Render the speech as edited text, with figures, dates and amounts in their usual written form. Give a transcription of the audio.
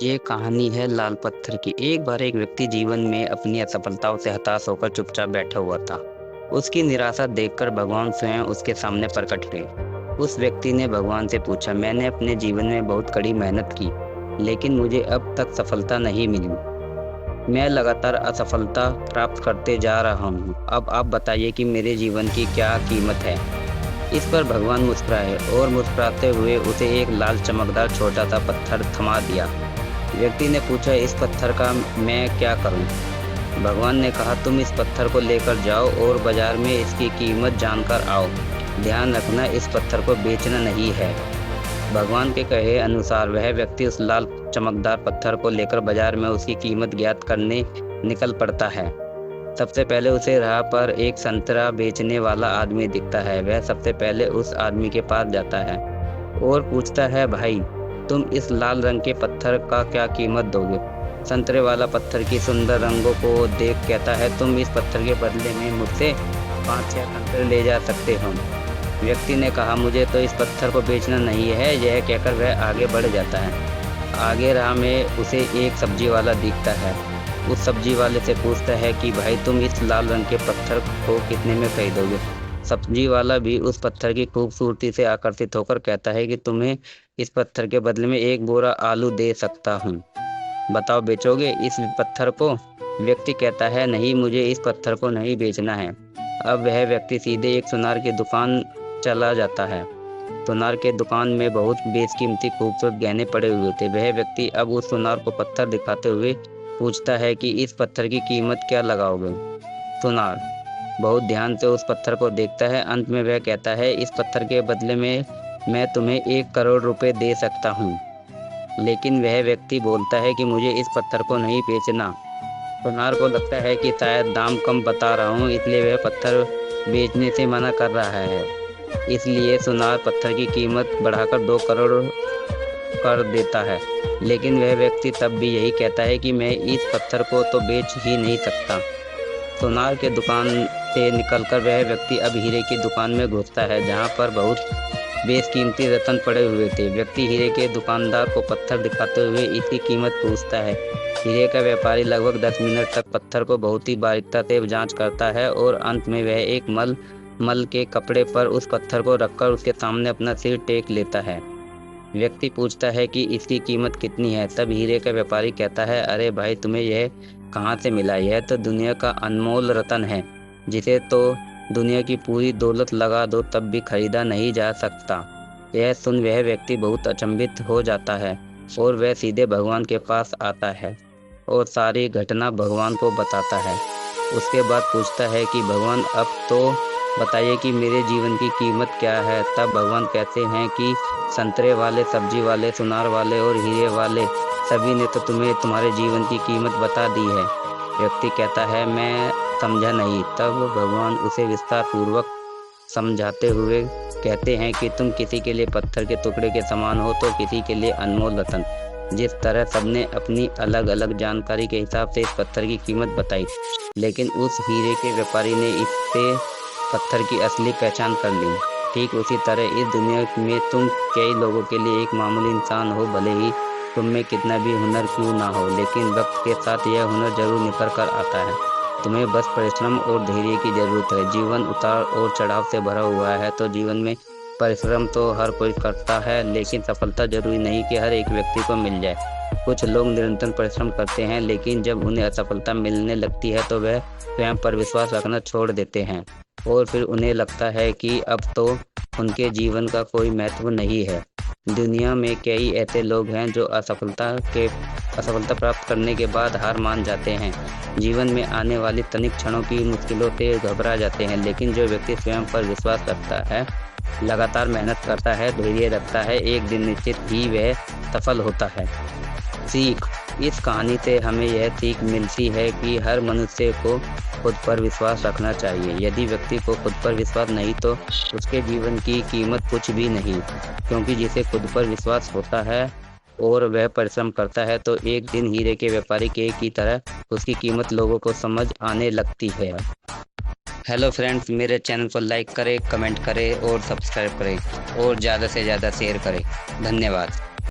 ये कहानी है लाल पत्थर की। एक बार एक व्यक्ति जीवन में अपनी असफलताओं से हताश होकर चुपचाप बैठा हुआ था। उसकी निराशा देखकर भगवान स्वयं उसके सामने प्रकट हुए। उस व्यक्ति ने भगवान से पूछा, मैंने अपने जीवन में बहुत कड़ी मेहनत की, लेकिन मुझे अब तक सफलता नहीं मिली। मैं लगातार असफलता प्राप्त करते जा रहा हूँ। अब आप बताइए कि मेरे जीवन की क्या कीमत है। इस पर भगवान मुस्कुराए और मुस्कुराते हुए उसे एक लाल चमकदार छोटा सा पत्थर थमा दिया। व्यक्ति ने पूछा, इस पत्थर का मैं क्या करूं? भगवान ने कहा, तुम इस पत्थर को लेकर जाओ और बाजार में इसकी कीमत जानकर आओ। ध्यान रखना, इस पत्थर को बेचना नहीं है। भगवान के कहे अनुसार वह व्यक्ति उस लाल चमकदार पत्थर को लेकर बाजार में उसकी कीमत ज्ञात करने निकल पड़ता है। सबसे पहले उसे राह पर एक संतरा बेचने वाला आदमी दिखता है। वह सबसे पहले उस आदमी के पास जाता है और पूछता है, भाई तुम इस लाल रंग के पत्थर का क्या कीमत दोगे? संतरे वाला पत्थर की सुंदर रंगों को देख कहता है, तुम इस पत्थर के बदले में मुझसे 5-6 संतरे ले जा सकते हो। व्यक्ति ने कहा, मुझे तो इस पत्थर को बेचना नहीं है। यह कहकर वह आगे बढ़ जाता है। आगे राह में उसे एक सब्जी वाला दिखता है। उस सब्जी वाले से पूछता है कि भाई तुम इस लाल रंग के पत्थर को कितने में खरीदोगे? सब्जी वाला भी उस पत्थर की खूबसूरती से आकर्षित होकर कहता है कि तुम्हें इस पत्थर के बदले में 1 बोरा आलू दे सकता हूँ। बताओ, बेचोगे इस पत्थर को? व्यक्ति कहता है, नहीं, मुझे इस पत्थर को नहीं बेचना है। अब वह व्यक्ति सीधे एक सुनार की दुकान चला जाता है। सुनार के दुकान में बहुत बेशकीमती खूबसूरत गहने पड़े हुए थे। वह व्यक्ति अब उस सुनार को पत्थर दिखाते हुए पूछता है कि इस पत्थर की कीमत क्या लगाओगे? सुनार बहुत ध्यान से उस पत्थर को देखता है। अंत में वह कहता है, इस पत्थर के बदले में मैं तुम्हें 1 करोड़ रुपए दे सकता हूँ। लेकिन वह व्यक्ति बोलता है कि मुझे इस पत्थर को नहीं बेचना। सुनार को लगता है कि शायद दाम कम बता रहा हूँ, इसलिए वह पत्थर बेचने से मना कर रहा है। इसलिए सुनार पत्थर की कीमत बढ़ाकर 2 करोड़ कर देता है। लेकिन वह व्यक्ति तब भी यही कहता है कि मैं इस पत्थर को तो बेच ही नहीं सकता। सुनार के दुकान से निकलकर वह व्यक्ति अब हीरे की दुकान में घुसता है, जहां पर बहुत बेशकीमती रत्न पड़े हुए थे। व्यक्ति हीरे के दुकानदार को पत्थर दिखाते हुए इसकी कीमत पूछता है। हीरे का व्यापारी लगभग 10 मिनट तक पत्थर को बहुत ही बारीकता से जांच करता है और अंत में वह एक मल के कपड़े पर उस पत्थर को रखकर उसके सामने अपना सिर टेक लेता है। व्यक्ति पूछता है कि इसकी कीमत कितनी है? तब हीरे का व्यापारी कहता है, अरे भाई, तुम्हें यह कहाँ से मिला? यह तो दुनिया का अनमोल रत्न है, जिसे तो दुनिया की पूरी दौलत लगा दो तब भी खरीदा नहीं जा सकता। यह सुन वह व्यक्ति बहुत अचंभित हो जाता है और वह सीधे भगवान के पास आता है और सारी घटना भगवान को बताता है। उसके बाद पूछता है कि भगवान, अब तो बताइए कि मेरे जीवन की कीमत क्या है? तब भगवान कहते हैं कि संतरे वाले, सब्जी वाले, सुनार वाले और हीरे वाले सभी ने तो तुम्हें तुम्हारे जीवन की कीमत बता दी है। व्यक्ति कहता है, मैं समझा नहीं। तब भगवान उसे विस्तार पूर्वक समझाते हुए कहते हैं कि तुम किसी के लिए पत्थर के टुकड़े के समान हो तो किसी के लिए अनमोल रत्न। जिस तरह सबने अपनी अलग अलग जानकारी के हिसाब से इस पत्थर की कीमत बताई, लेकिन उस हीरे के व्यापारी ने इससे पत्थर की असली पहचान कर ली। ठीक उसी तरह इस दुनिया में तुम कई लोगों के लिए एक मामूली इंसान हो, भले ही तुम में कितना भी हुनर क्यों ना हो, लेकिन वक्त के साथ यह हुनर जरूर निखर कर आता है। तुम्हें बस परिश्रम और धैर्य की जरूरत है। जीवन उतार और चढ़ाव से भरा हुआ है, तो जीवन में परिश्रम तो हर कोई करता है, लेकिन सफलता जरूरी नहीं कि हर एक व्यक्ति को मिल जाए। कुछ लोग निरंतर परिश्रम करते हैं, लेकिन जब उन्हें असफलता मिलने लगती है तो वह स्वयं पर विश्वास रखना छोड़ देते हैं और फिर उन्हें लगता है कि अब तो उनके जीवन का कोई महत्व नहीं है। दुनिया में कई ऐसे लोग हैं जो असफलता प्राप्त करने के बाद हार मान जाते हैं। जीवन में आने वाली तनिक क्षणों की मुश्किलों से घबरा जाते हैं, लेकिन जो व्यक्ति स्वयं पर विश्वास रखता है, लगातार मेहनत करता है, धैर्य रखता है, एक दिन निश्चित ही वह सफल होता है। सीख: इस कहानी से हमें यह सीख मिलती है कि हर मनुष्य को खुद पर विश्वास रखना चाहिए। यदि व्यक्ति को खुद पर विश्वास नहीं तो उसके जीवन की कीमत कुछ भी नहीं, क्योंकि जिसे खुद पर विश्वास होता है और वह परिश्रम करता है तो एक दिन हीरे के व्यापारी के की तरह उसकी कीमत लोगों को समझ आने लगती है। हेलो फ्रेंड्स, मेरे चैनल को लाइक करें, कमेंट करें और सब्सक्राइब करें और ज़्यादा से ज़्यादा शेयर करें। धन्यवाद।